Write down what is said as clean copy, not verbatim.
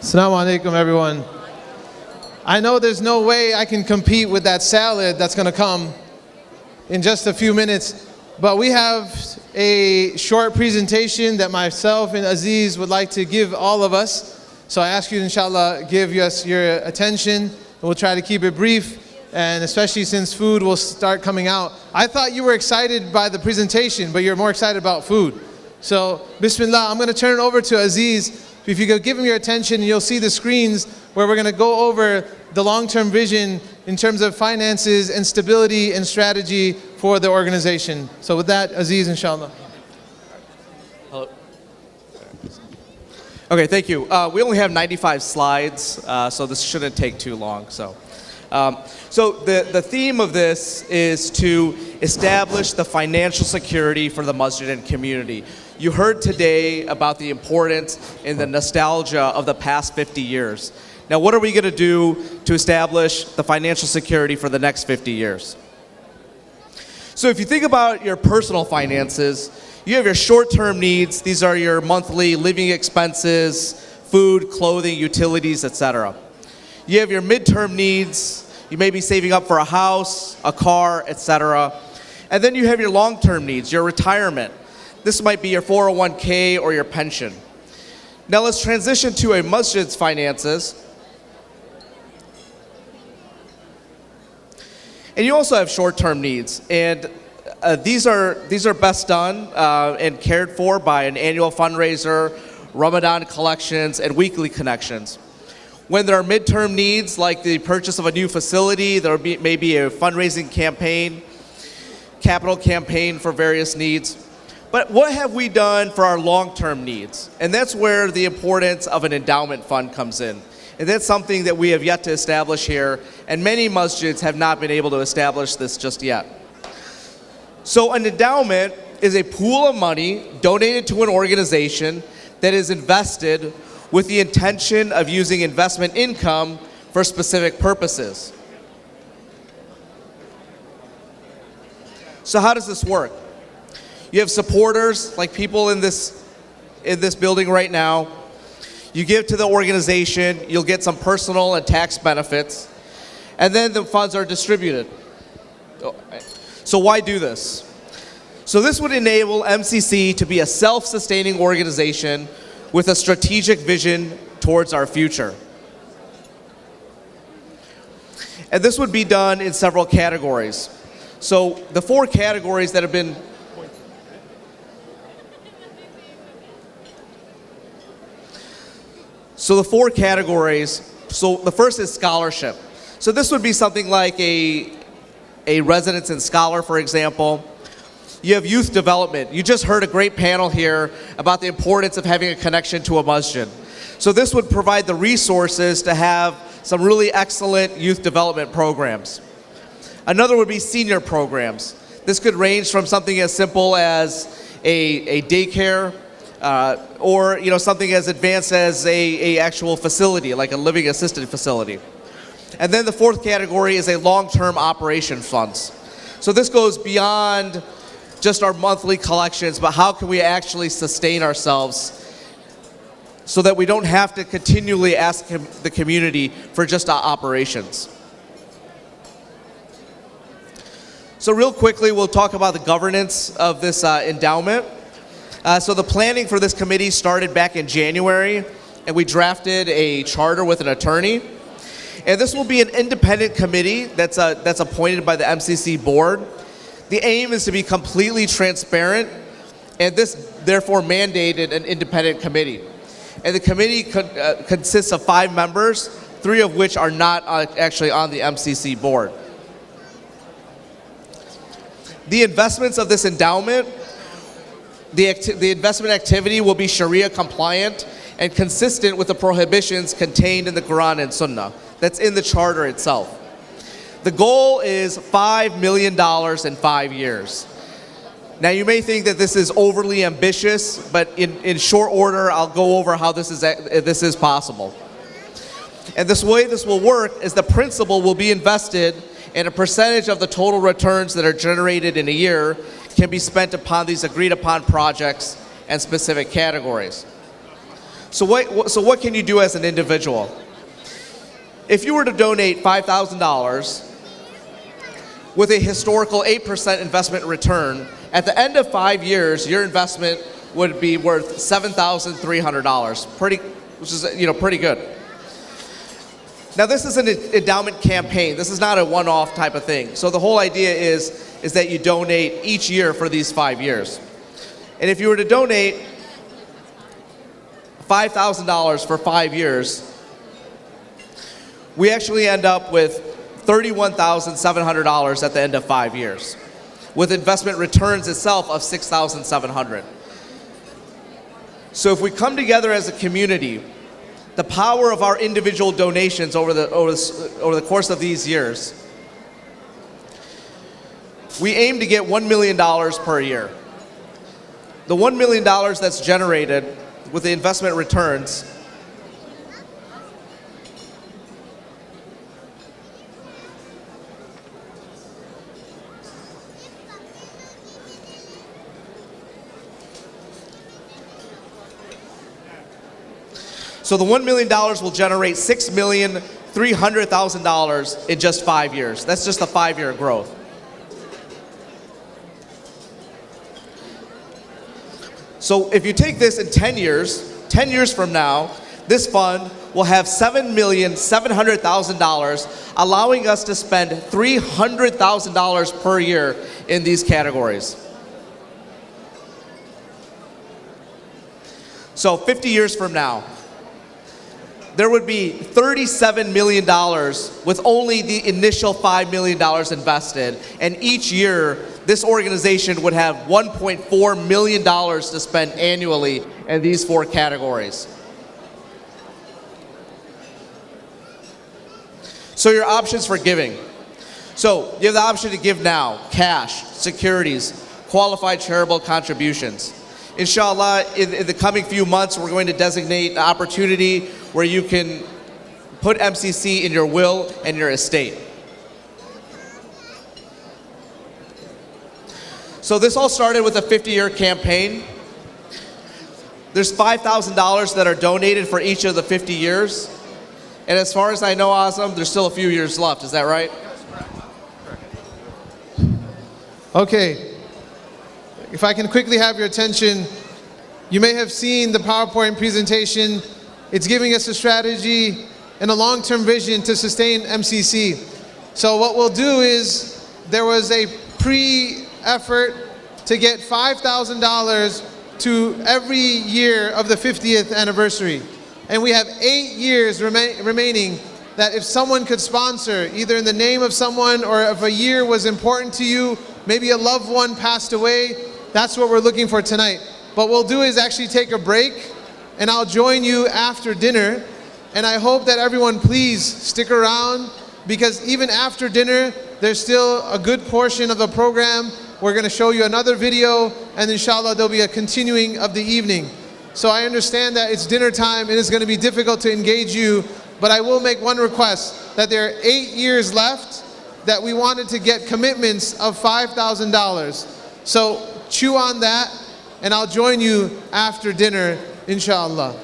Assalamu alaikum, everyone. I know there's no way I can compete with that salad that's going to come in just a few minutes, but we have a short presentation that myself and Aziz would like to give all of us. So I ask you, inshallah, give us your attention. We'll try to keep it brief, and especially since food will start coming out. I thought you were excited by the presentation, but you're more excited about food. So, Bismillah, I'm going to turn it over to Aziz. If you could give him your attention, you'll see the screens where we're going to go over the long-term vision in terms of finances and stability and strategy for the organization. So with that, Aziz, inshallah. Hello. Okay, thank you. We only have 95 slides, so this shouldn't take too long. So the theme of this is to establish the financial security for the masjid and community. You heard today about the importance and the nostalgia of the past 50 years. Now, what are we going to do to establish the financial security for the next 50 years? So if you think about your personal finances, you have your short-term needs. These are your monthly living expenses, food, clothing, utilities, etc. You have your midterm needs. You may be saving up for a house, a car, etc. And then you have your long-term needs, your retirement. This might be your 401k or your pension. Now let's transition to a masjid's finances. And you also have short-term needs, and these are best done and cared for by an annual fundraiser, Ramadan collections, and weekly connections. When there are midterm needs, like the purchase of a new facility, there may be a fundraising campaign, capital campaign for various needs. But what have we done for our long-term needs? And that's where the importance of an endowment fund comes in. And that's something that we have yet to establish here, and many masjids have not been able to establish this just yet. So an endowment is a pool of money donated to an organization that is invested with the intention of using investment income for specific purposes. So how does this work? You have supporters, like people in this building right now. You give to the organization, you'll get some personal and tax benefits, and then the funds are distributed. So why do this? So this would enable MCC to be a self-sustaining organization with a strategic vision towards our future. And this would be done in several categories. So the four categories that have been So the four categories, so the first is scholarship. So this would be something like a residence and scholar, for example. You have youth development. You just heard a great panel here about the importance of having a connection to a masjid. So this would provide the resources to have some really excellent youth development programs. Another would be senior programs. This could range from something as simple as a daycare, or something as advanced as a actual facility, like a living assisted facility. And then the fourth category is a long-term operation funds. So this goes beyond just our monthly collections, but how can we actually sustain ourselves so that we don't have to continually ask the community for just our operations. So real quickly, we'll talk about the governance of this endowment. So the planning for this committee started back in January, and we drafted a charter with an attorney. And this will be an independent committee that's appointed by the MCC board. The aim is to be completely transparent, and this therefore mandated an independent committee. And the committee consists of 5 members, 3 of which are not actually on the MCC board. The investments of this endowment, the investment activity will be Sharia compliant and consistent with the prohibitions contained in the Quran and Sunnah. That's in the charter itself. The goal is $5 million in 5 years. Now you may think that this is overly ambitious, but in short order, I'll go over how this is possible. And this way this will work is the principal will be invested, and a percentage of the total returns that are generated in a year can be spent upon these agreed upon projects and specific categories. So what can you do as an individual? If you were to donate $5,000 with a historical 8% investment return, at the end of 5 years, your investment would be worth $7,300. Which is pretty good. Now this is an endowment campaign. This is not a one-off type of thing. So the whole idea is that you donate each year for these 5 years. And if you were to donate $5,000 for 5 years, we actually end up with $31,700 at the end of 5 years, with investment returns itself of $6,700. So if we come together as a community, the power of our individual donations over the course of these years, we aim to get $1 million per year. The $1 million that's generated with the investment returns So the $1 million will generate $6,300,000 in just 5 years. That's just a 5-year growth. So if you take this in 10 years from now, this fund will have $7,700,000, allowing us to spend $300,000 per year in these categories. So 50 years from now, there would be $37 million with only the initial $5 million invested. And each year, this organization would have $1.4 million to spend annually in these 4 categories. So your options for giving. So you have the option to give now: cash, securities, qualified charitable contributions. Inshallah, in the coming few months, we're going to designate an opportunity where you can put MCC in your will and your estate. So this all started with a 50-year campaign. There's $5,000 that are donated for each of the 50 years. And as far as I know, Azam, there's still a few years left. Is that right? Okay. If I can quickly have your attention, you may have seen the PowerPoint presentation. It's giving us a strategy and a long-term vision to sustain MCC. So what we'll do is, there was a pre-effort to get $5,000 to every year of the 50th anniversary. And we have 8 years remaining that if someone could sponsor, either in the name of someone or if a year was important to you, maybe a loved one passed away, that's what we're looking for tonight. What we'll do is actually take a break, and I'll join you after dinner. And I hope that everyone please stick around, because even after dinner, there's still a good portion of the program. We're going to show you another video, and inshallah there'll be a continuing of the evening. So I understand that it's dinner time and it's going to be difficult to engage you, but I will make one request, that there are 8 years left that we wanted to get commitments of $5,000. So chew on that, and I'll join you after dinner, inshallah.